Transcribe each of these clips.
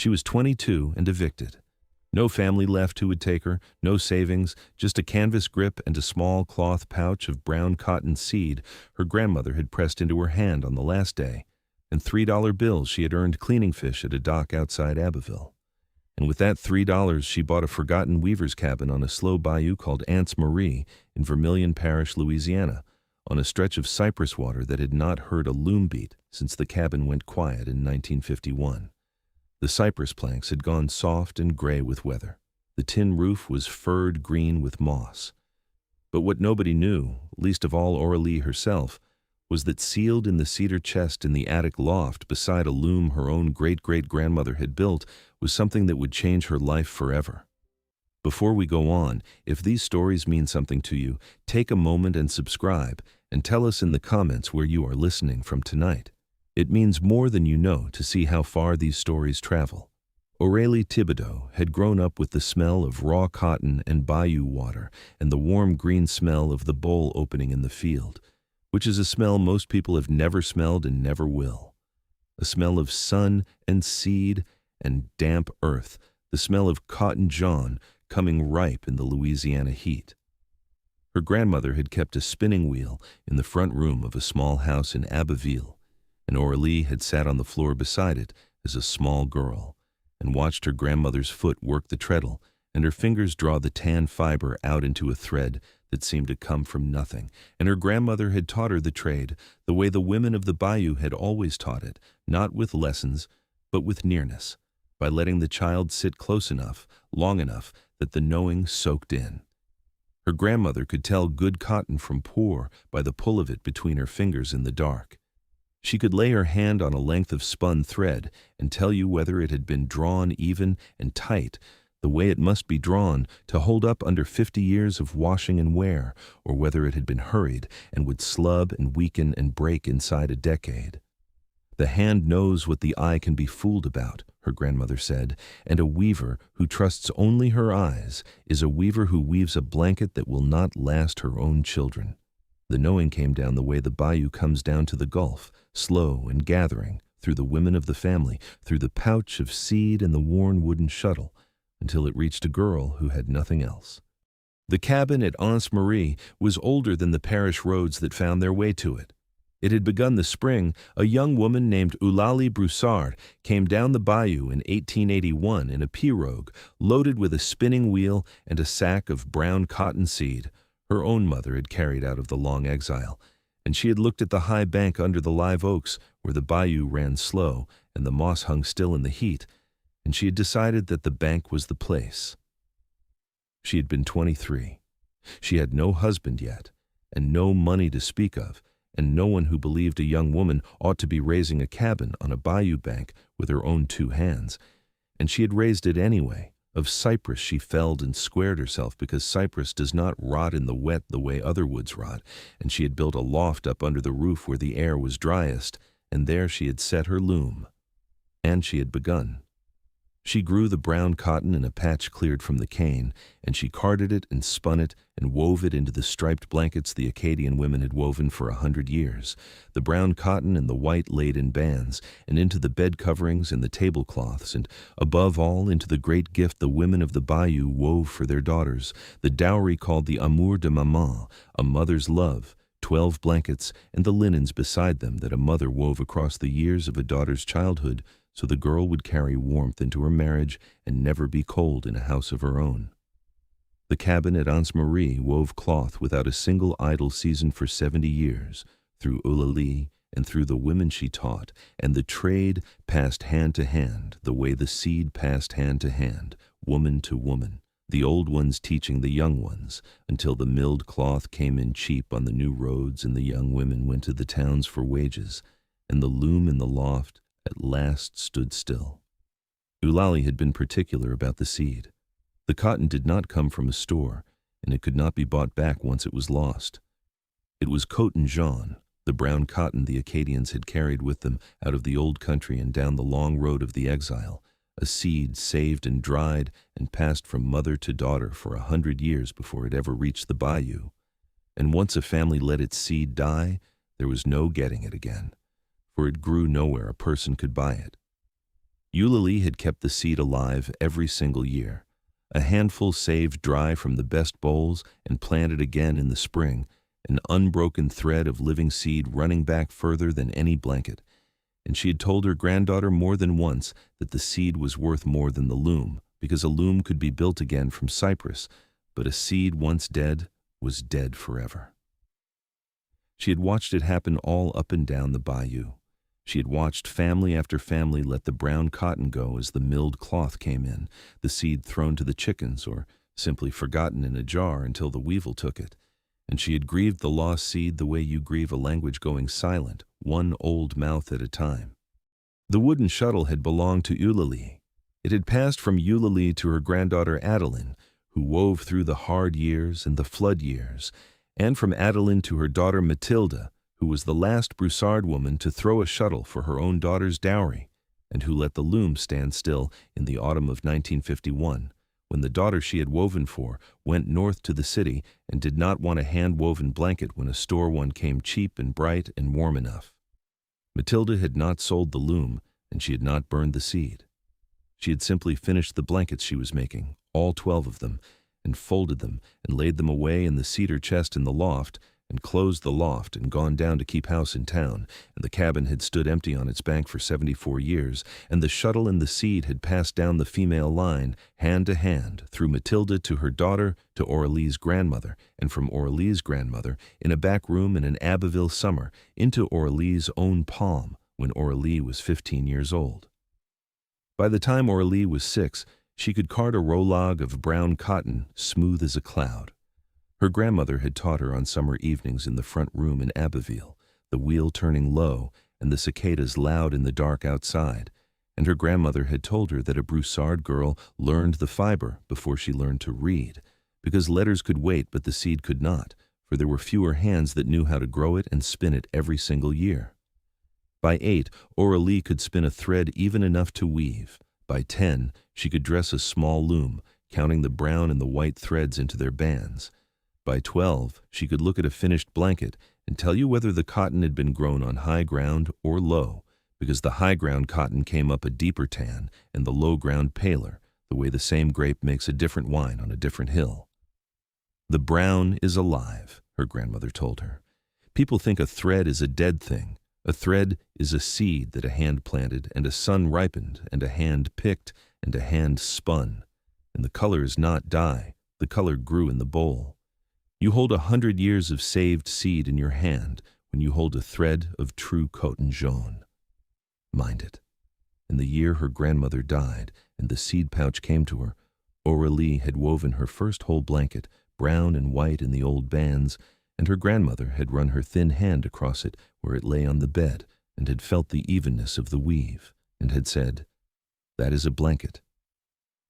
She was 22 and evicted. No family left who would take her, no savings, just a canvas grip and a small cloth pouch of brown cotton seed her grandmother had pressed into her hand on the last day, and $3 bills she had earned cleaning fish at a dock outside Abbeville. And with that $3, she bought a forgotten weaver's cabin on a slow bayou called Aunts Marie in Vermilion Parish, Louisiana, on a stretch of cypress water that had not heard a loom beat since the cabin went quiet in 1951. The cypress planks had gone soft and gray with weather. The tin roof was furred green with moss. But what nobody knew, least of all Aurelie herself, was that sealed in the cedar chest in the attic loft beside a loom her own great-great-grandmother had built was something that would change her life forever. Before we go on, if these stories mean something to you, take a moment and subscribe, and tell us in the comments where you are listening from tonight. It means more than you know to see how far these stories travel. Aurelie Thibodeau had grown up with the smell of raw cotton and bayou water and the warm green smell of the bowl opening in the field, which is a smell most people have never smelled and never will. A smell of sun and seed and damp earth, the smell of cotton John coming ripe in the Louisiana heat. Her grandmother had kept a spinning wheel in the front room of a small house in Abbeville, and Aurelie had sat on the floor beside it as a small girl and watched her grandmother's foot work the treadle and her fingers draw the tan fiber out into a thread that seemed to come from nothing. And her grandmother had taught her the trade the way the women of the bayou had always taught it, not with lessons, but with nearness, by letting the child sit close enough, long enough, that the knowing soaked in. Her grandmother could tell good cotton from poor by the pull of it between her fingers in the dark. She could lay her hand on a length of spun thread and tell you whether it had been drawn even and tight, the way it must be drawn to hold up under 50 years of washing and wear, or whether it had been hurried and would slub and weaken and break inside a decade. The hand knows what the eye can be fooled about, her grandmother said, and a weaver who trusts only her eyes is a weaver who weaves a blanket that will not last her own children. The knowing came down the way the bayou comes down to the Gulf, slow and gathering, through the women of the family, through the pouch of seed and the worn wooden shuttle, until it reached a girl who had nothing else. The cabin at Aunts Marie was older than the parish roads that found their way to it. It had begun the spring. A young woman named Eulalie Broussard came down the bayou in 1881 in a pirogue loaded with a spinning wheel and a sack of brown cotton seed her own mother had carried out of the long exile, and she had looked at the high bank under the live oaks where the bayou ran slow and the moss hung still in the heat, and she had decided that the bank was the place. She had been 23. She had no husband yet, and no money to speak of, and no one who believed a young woman ought to be raising a cabin on a bayou bank with her own two hands. And she had raised it anyway. Of cypress she felled and squared herself because cypress does not rot in the wet the way other woods rot, and she had built a loft up under the roof where the air was driest, and there she had set her loom. And she had begun. She grew the brown cotton in a patch cleared from the cane, and she carded it and spun it and wove it into the striped blankets the Acadian women had woven for 100 years, the brown cotton and the white laid in bands, and into the bed coverings and the tablecloths, and above all into the great gift the women of the bayou wove for their daughters, the dowry called the amour de maman, a mother's love, 12 blankets, and the linens beside them that a mother wove across the years of a daughter's childhood, so the girl would carry warmth into her marriage and never be cold in a house of her own. The cabin at Aunts Marie wove cloth without a single idle season for 70 years, through Eulalie and through the women she taught, and the trade passed hand to hand the way the seed passed hand to hand, woman to woman, the old ones teaching the young ones, until the milled cloth came in cheap on the new roads and the young women went to the towns for wages, and the loom in the loft at last stood still. Eulalie had been particular about the seed. The cotton did not come from a store, and it could not be bought back once it was lost. It was coton jaune, the brown cotton the Acadians had carried with them out of the old country and down the long road of the exile, a seed saved and dried and passed from mother to daughter for 100 years before it ever reached the bayou. And once a family let its seed die, there was no getting it again, for it grew nowhere a person could buy it. Eulalie had kept the seed alive every single year. A handful saved dry from the best bowls and planted again in the spring, an unbroken thread of living seed running back further than any blanket. And she had told her granddaughter more than once that the seed was worth more than the loom, because a loom could be built again from cypress, but a seed once dead was dead forever. She had watched it happen all up and down the bayou. She had watched family after family let the brown cotton go as the milled cloth came in, the seed thrown to the chickens or simply forgotten in a jar until the weevil took it. And she had grieved the lost seed the way you grieve a language going silent, one old mouth at a time. The wooden shuttle had belonged to Eulalie. It had passed from Eulalie to her granddaughter Adeline, who wove through the hard years and the flood years, and from Adeline to her daughter Matilda, who was the last Broussard woman to throw a shuttle for her own daughter's dowry, and who let the loom stand still in the autumn of 1951, when the daughter she had woven for went north to the city and did not want a hand-woven blanket when a store one came cheap and bright and warm enough. Matilda had not sold the loom, and she had not burned the seed. She had simply finished the blankets she was making, all 12 of them, and folded them and laid them away in the cedar chest in the loft, and closed the loft and gone down to keep house in town, and the cabin had stood empty on its bank for 74 years, and the shuttle and the seed had passed down the female line, hand to hand, through Matilda to her daughter, to Aurélie's grandmother, and from Aurélie's grandmother, in a back room in an Abbeville summer, into Aurélie's own palm, when Aurélie was 15 years old. By the time Aurélie was 6, she could card a rowlog of brown cotton, smooth as a cloud. Her grandmother had taught her on summer evenings in the front room in Abbeville, the wheel turning low and the cicadas loud in the dark outside, and her grandmother had told her that a Broussard girl learned the fiber before she learned to read, because letters could wait but the seed could not, for there were fewer hands that knew how to grow it and spin it every single year. By 8, Aurélie could spin a thread even enough to weave. By 10, she could dress a small loom, counting the brown and the white threads into their bands. By 12, she could look at a finished blanket and tell you whether the cotton had been grown on high ground or low, because the high ground cotton came up a deeper tan and the low ground paler, the way the same grape makes a different wine on a different hill. The brown is alive, her grandmother told her. People think a thread is a dead thing. A thread is a seed that a hand planted and a sun ripened and a hand picked and a hand spun. And the color is not dye, the color grew in the bowl. You hold 100 years of saved seed in your hand when you hold a thread of true coton jaune. Mind it. In the year her grandmother died and the seed pouch came to her, Aurélie had woven her first whole blanket, brown and white in the old bands, and her grandmother had run her thin hand across it where it lay on the bed and had felt the evenness of the weave, and had said, "That is a blanket,"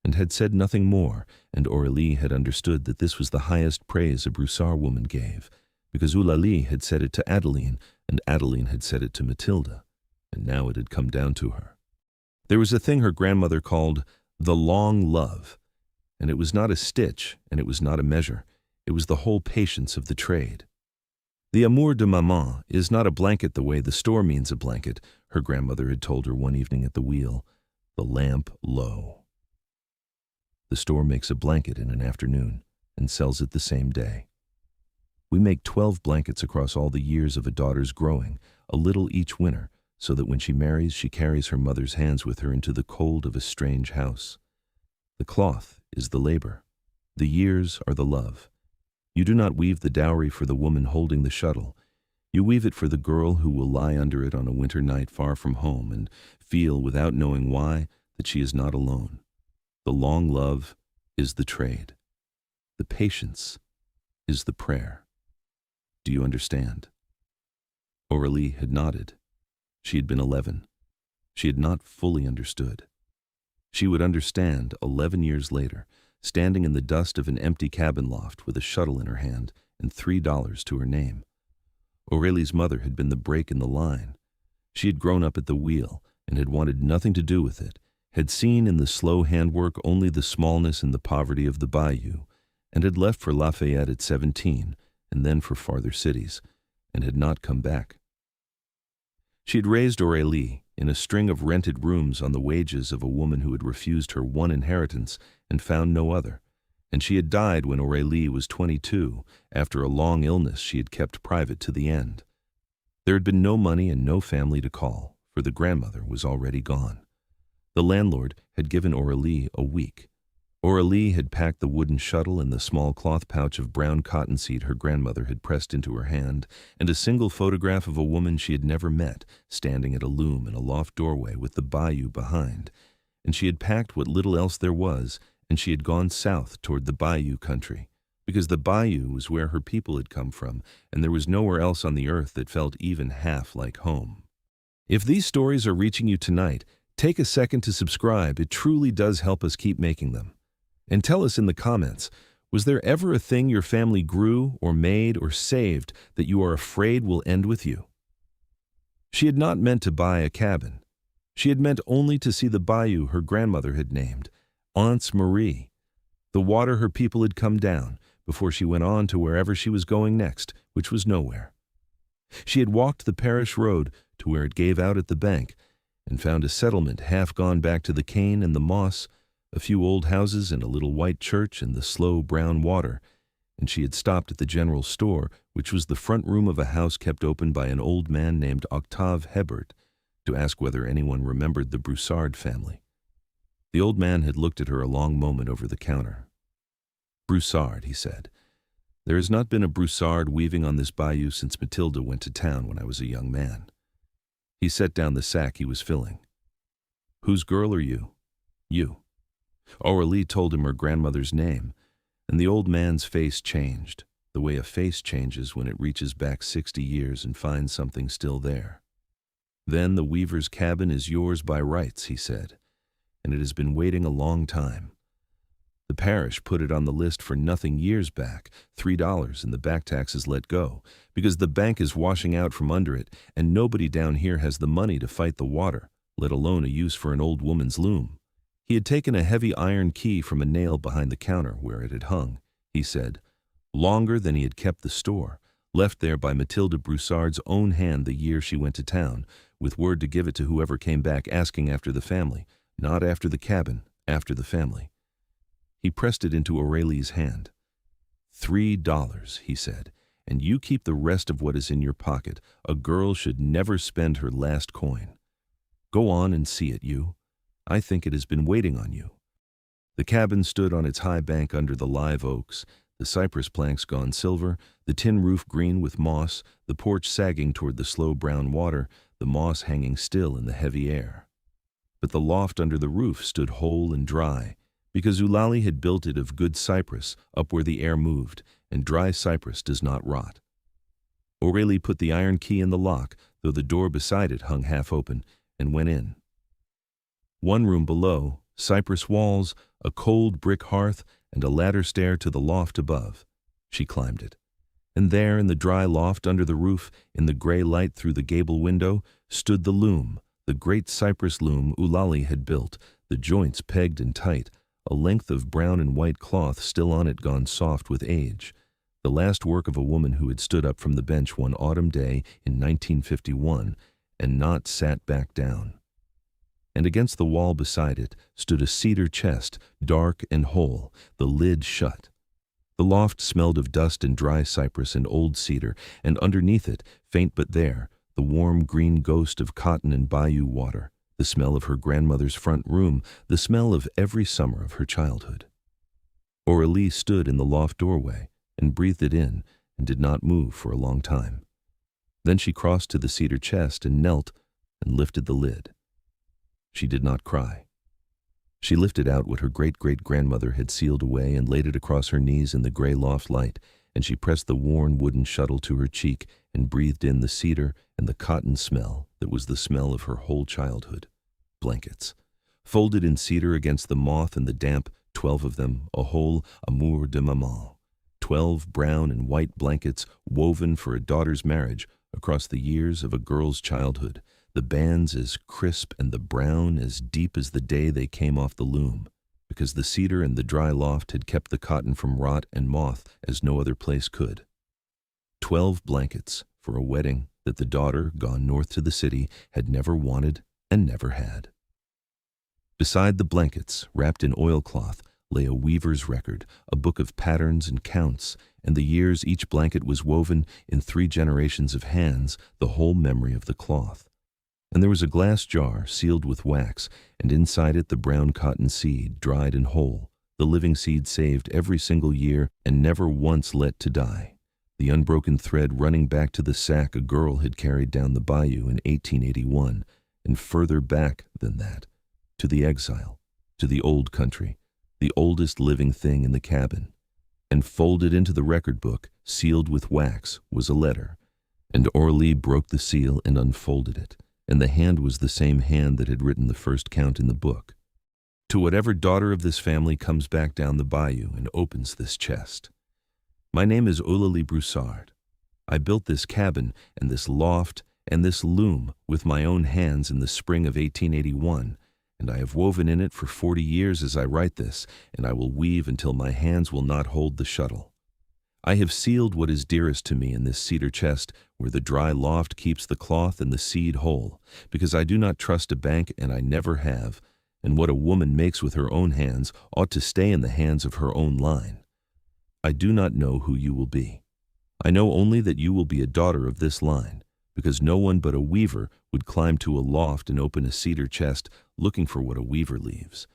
and had said nothing more, and Aurélie had understood that this was the highest praise a Broussard woman gave, because Eulalie had said it to Adeline, and Adeline had said it to Matilda, and now it had come down to her. There was a thing her grandmother called the long love, and it was not a stitch, and it was not a measure. It was the whole patience of the trade. The amour de maman is not a blanket the way the store means a blanket, her grandmother had told her one evening at the wheel. The lamp low. The store makes a blanket in an afternoon and sells it the same day. We make 12 blankets across all the years of a daughter's growing, a little each winter, so that when she marries, she carries her mother's hands with her into the cold of a strange house. The cloth is the labor. The years are the love. You do not weave the dowry for the woman holding the shuttle. You weave it for the girl who will lie under it on a winter night far from home and feel, without knowing why, that she is not alone. The long love is the trade. The patience is the prayer. Do you understand? Aurélie had nodded. She had been 11. She had not fully understood. She would understand 11 years later, standing in the dust of an empty cabin loft with a shuttle in her hand and $3 to her name. Aurélie's mother had been the break in the line. She had grown up at the wheel and had wanted nothing to do with it, had seen in the slow handwork only the smallness and the poverty of the bayou, and had left for Lafayette at 17, and then for farther cities, and had not come back. She had raised Aurélie, in a string of rented rooms on the wages of a woman who had refused her one inheritance and found no other, and she had died when Aurélie was 22, after a long illness she had kept private to the end. There had been no money and no family to call, for the grandmother was already gone. The landlord had given Aurélie a week. Aurélie had packed the wooden shuttle and the small cloth pouch of brown cottonseed her grandmother had pressed into her hand, and a single photograph of a woman she had never met, standing at a loom in a loft doorway with the bayou behind. And she had packed what little else there was, and she had gone south toward the bayou country, because the bayou was where her people had come from, and there was nowhere else on the earth that felt even half like home. If these stories are reaching you tonight, take a second to subscribe. It truly does help us keep making them. And tell us in the comments, was there ever a thing your family grew or made or saved that you are afraid will end with you? She had not meant to buy a cabin. She had meant only to see the bayou her grandmother had named, Aunts Marie, the water her people had come down, before she went on to wherever she was going next, which was nowhere. She had walked the parish road to where it gave out at the bank, and found a settlement half gone back to the cane and the moss, a few old houses and a little white church and the slow brown water, and she had stopped at the general store, which was the front room of a house kept open by an old man named Octave Hebert, to ask whether anyone remembered the Broussard family. The old man had looked at her a long moment over the counter. "Broussard," he said. "There has not been a Broussard weaving on this bayou since Matilda went to town when I was a young man." He set down the sack he was filling. "Whose girl are you?" "You." Aurélie told him her grandmother's name, and the old man's face changed, the way a face changes when it reaches back 60 years and finds something still there. "Then the weaver's cabin is yours by rights," he said, "and it has been waiting a long time. The parish put it on the list for nothing years back, $3 and the back taxes let go, because the bank is washing out from under it, and nobody down here has the money to fight the water, let alone a use for an old woman's loom." He had taken a heavy iron key from a nail behind the counter where it had hung, he said, longer than he had kept the store, left there by Matilda Broussard's own hand the year she went to town, with word to give it to whoever came back asking after the family, not after the cabin, after the family. He pressed it into Aurélie's hand. $3, he said, "and you keep the rest of what is in your pocket. A girl should never spend her last coin. Go on and see it, you. I think it has been waiting on you." The cabin stood on its high bank under the live oaks, the cypress planks gone silver, the tin roof green with moss, the porch sagging toward the slow brown water, the moss hanging still in the heavy air. But the loft under the roof stood whole and dry, because Eulalie had built it of good cypress up where the air moved, and dry cypress does not rot. Aurélie put the iron key in the lock, though the door beside it hung half open, and went in. One room below, cypress walls, a cold brick hearth, and a ladder stair to the loft above. She climbed it. And there, in the dry loft under the roof, in the gray light through the gable window, stood the loom, the great cypress loom Eulalie had built, the joints pegged and tight, a length of brown and white cloth still on it gone soft with age, the last work of a woman who had stood up from the bench one autumn day in 1951 and not sat back down. And against the wall beside it stood a cedar chest, dark and whole, the lid shut. The loft smelled of dust and dry cypress and old cedar, and underneath it, faint but there, the warm green ghost of cotton and bayou water, the smell of her grandmother's front room, the smell of every summer of her childhood. Aurélie stood in the loft doorway and breathed it in and did not move for a long time. Then she crossed to the cedar chest and knelt and lifted the lid. She did not cry. She lifted out what her great-great-grandmother had sealed away and laid it across her knees in the gray loft light, and she pressed the worn wooden shuttle to her cheek and breathed in the cedar and the cotton smell that was the smell of her whole childhood. Blankets, folded in cedar against the moth and the damp, 12 of them, a whole amour de maman. 12 brown and white blankets woven for a daughter's marriage across the years of a girl's childhood, the bands as crisp and the brown as deep as the day they came off the loom, because the cedar and the dry loft had kept the cotton from rot and moth as no other place could. 12 blankets for a wedding that the daughter, gone north to the city, had never wanted and never had. Beside the blankets, wrapped in oilcloth, lay a weaver's record, a book of patterns and counts, and the years each blanket was woven in 3 generations of hands, the whole memory of the cloth. And there was a glass jar sealed with wax, and inside it the brown cotton seed, dried and whole, the living seed saved every single year and never once let to die. The unbroken thread running back to the sack a girl had carried down the bayou in 1881, and further back than that, to the exile, to the old country, the oldest living thing in the cabin. And folded into the record book, sealed with wax, was a letter, and Aurelie broke the seal and unfolded it, and the hand was the same hand that had written the first count in the book. To whatever daughter of this family comes back down the bayou and opens this chest. My name is Aurelie Broussard. I built this cabin and this loft and this loom with my own hands in the spring of 1881, and I have woven in it for 40 years as I write this, and I will weave until my hands will not hold the shuttle. I have sealed what is dearest to me in this cedar chest where the dry loft keeps the cloth and the seed whole, because I do not trust a bank and I never have, and what a woman makes with her own hands ought to stay in the hands of her own line. I do not know who you will be. I know only that you will be a daughter of this line, because no one but a weaver would climb to a loft and open a cedar chest looking for what a weaver leaves.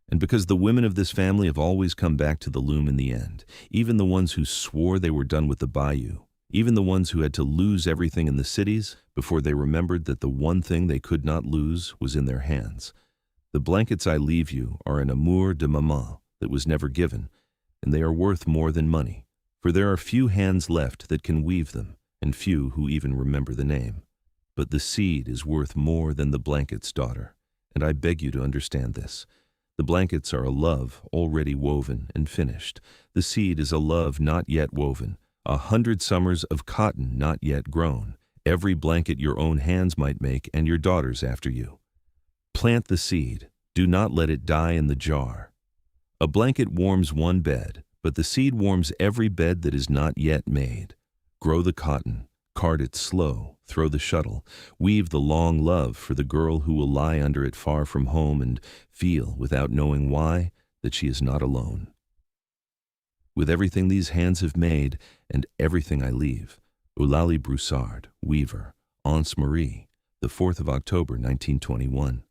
And because the women of this family have always come back to the loom in the end, even the ones who swore they were done with the bayou, even the ones who had to lose everything in the cities before they remembered that the one thing they could not lose was in their hands. The blankets I leave you are an amour de maman that was never given, and they are worth more than money, for there are few hands left that can weave them, and few who even remember the name. But the seed is worth more than the blankets, daughter, and I beg you to understand this. The blankets are a love already woven and finished. The seed is a love not yet woven, 100 summers of cotton not yet grown, every blanket your own hands might make and your daughters after you. Plant the seed, do not let it die in the jar. A blanket warms one bed, but the seed warms every bed that is not yet made. Grow the cotton, cart it slow, throw the shuttle, weave the long love for the girl who will lie under it far from home and feel, without knowing why, that she is not alone. With everything these hands have made and everything I leave, Aurelie Broussard, weaver, Anse Marie, the 4th of October, 1921.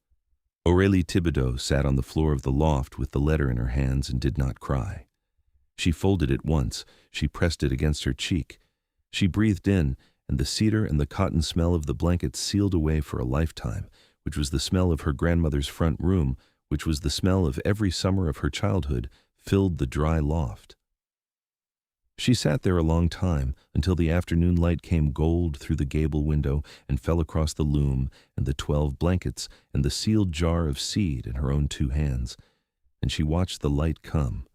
Aurélie Thibodeau sat on the floor of the loft with the letter in her hands and did not cry. She folded it once, she pressed it against her cheek. She breathed in, and the cedar and the cotton smell of the blanket sealed away for a lifetime, which was the smell of her grandmother's front room, which was the smell of every summer of her childhood, filled the dry loft. She sat there a long time, until the afternoon light came gold through the gable window and fell across the loom and the 12 blankets and the sealed jar of seed in her own 2 hands. And she watched the light come,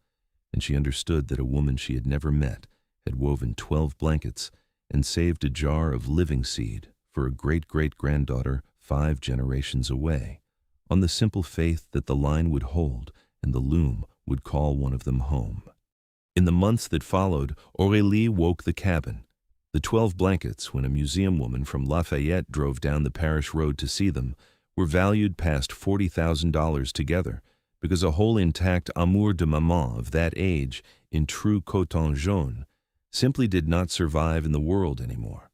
and she understood that a woman she had never met had woven 12 blankets and saved a jar of living seed for a great-great-granddaughter 5 generations away, on the simple faith that the line would hold and the loom would call one of them home. In the months that followed, Aurélie woke the cabin. The 12 blankets, when a museum woman from Lafayette drove down the parish road to see them, were valued past $40,000 together, because a whole intact amour de maman of that age, in true coton jaune, simply did not survive in the world anymore.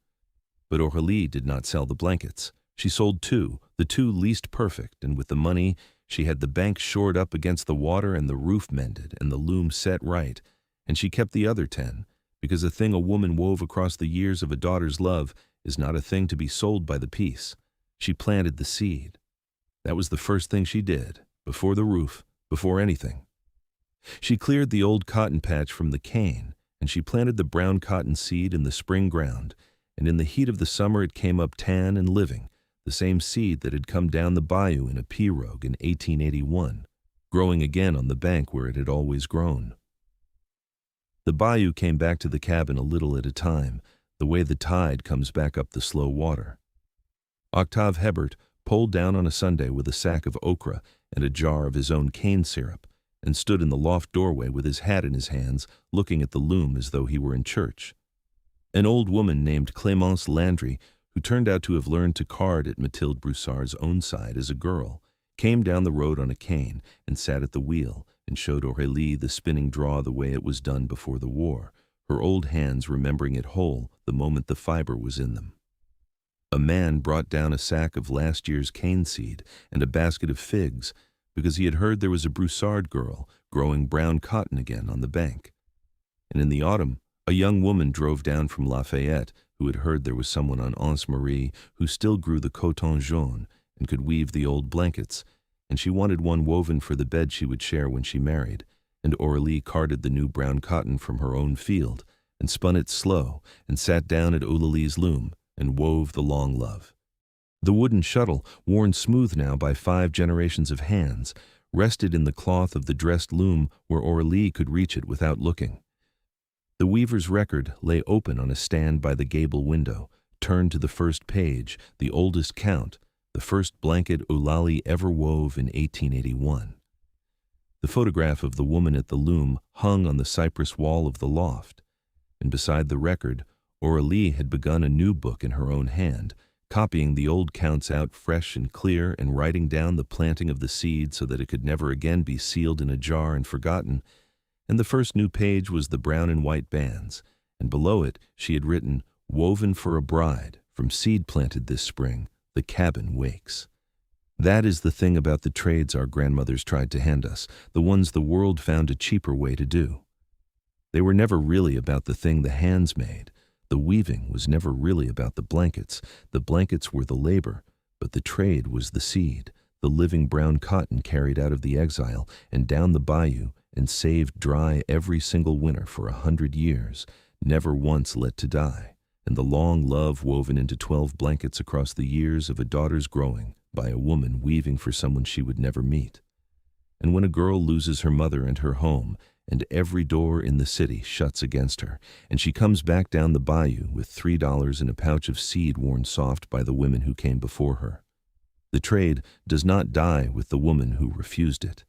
But Aurélie did not sell the blankets. She sold 2, the 2 least perfect, and with the money, she had the bank shored up against the water and the roof mended and the loom set right, and she kept the other 10, because a thing a woman wove across the years of a daughter's love is not a thing to be sold by the piece. She planted the seed. That was the first thing she did, before the roof, before anything. She cleared the old cotton patch from the cane, and she planted the brown cotton seed in the spring ground, and in the heat of the summer it came up tan and living, the same seed that had come down the bayou in a pirogue in 1881, growing again on the bank where it had always grown. The bayou came back to the cabin a little at a time, the way the tide comes back up the slow water. Octave Hebert pulled down on a Sunday with a sack of okra and a jar of his own cane syrup, and stood in the loft doorway with his hat in his hands, looking at the loom as though he were in church. An old woman named Clémence Landry, who turned out to have learned to card at Mathilde Broussard's own side as a girl, came down the road on a cane and sat at the wheel and showed Aurélie the spinning draw the way it was done before the war, her old hands remembering it whole the moment the fiber was in them. A man brought down a sack of last year's cane seed and a basket of figs because he had heard there was a Broussard girl growing brown cotton again on the bank. And in the autumn, a young woman drove down from Lafayette who had heard there was someone on Anse Marie who still grew the coton jaune and could weave the old blankets, and she wanted one woven for the bed she would share when she married, and Aurélie carded the new brown cotton from her own field and spun it slow and sat down at Eulalie's loom and wove the long love. The wooden shuttle, worn smooth now by 5 generations of hands, rested in the cloth of the dressed loom where Aurélie could reach it without looking. The weaver's record lay open on a stand by the gable window, turned to the first page, the oldest count, the first blanket Eulalie ever wove in 1881. The photograph of the woman at the loom hung on the cypress wall of the loft, and beside the record, Aurélie had begun a new book in her own hand, copying the old counts out fresh and clear and writing down the planting of the seed so that it could never again be sealed in a jar and forgotten. And the first new page was the brown and white bands, and below it she had written, "Woven for a bride, from seed planted this spring, the cabin wakes." That is the thing about the trades our grandmothers tried to hand us, the ones the world found a cheaper way to do. They were never really about the thing the hands made. The weaving was never really about the blankets. The blankets were the labor, but the trade was the seed, the living brown cotton carried out of the exile and down the bayou and saved dry every single winter for 100 years, never once let to die, and the long love woven into 12 blankets across the years of a daughter's growing by a woman weaving for someone she would never meet. And when a girl loses her mother and her home, and every door in the city shuts against her, and she comes back down the bayou with $3 in a pouch of seed worn soft by the women who came before her. The trade does not die with the woman who refused it.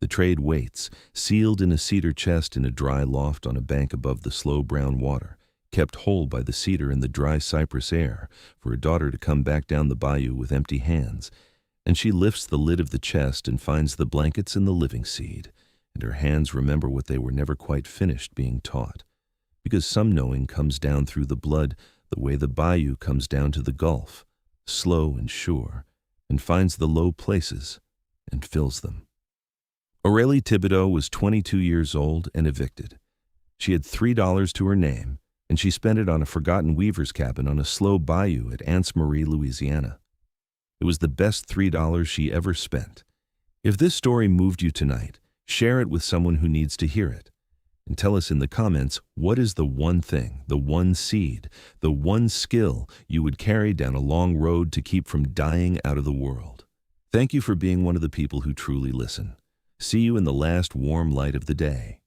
The trade waits, sealed in a cedar chest in a dry loft on a bank above the slow brown water, kept whole by the cedar and the dry cypress air, for a daughter to come back down the bayou with empty hands, and she lifts the lid of the chest and finds the blankets and the living seed, and her hands remember what they were never quite finished being taught, because some knowing comes down through the blood the way the bayou comes down to the Gulf, slow and sure, and finds the low places and fills them. Aurélie Thibodeau was 22 years old and evicted. She had $3 to her name, and she spent it on a forgotten weaver's cabin on a slow bayou at Anse Marie, Louisiana. It was the best $3 she ever spent. If this story moved you tonight, share it with someone who needs to hear it. And tell us in the comments, what is the one thing, the one seed, the one skill you would carry down a long road to keep from dying out of the world? Thank you for being one of the people who truly listen. See you in the last warm light of the day.